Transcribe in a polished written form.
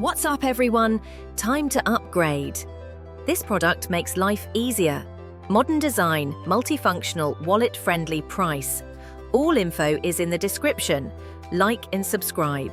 What's up, everyone? Time to upgrade. This product makes life easier. Modern design, multifunctional, wallet-friendly price. All info is in the description. Like and subscribe.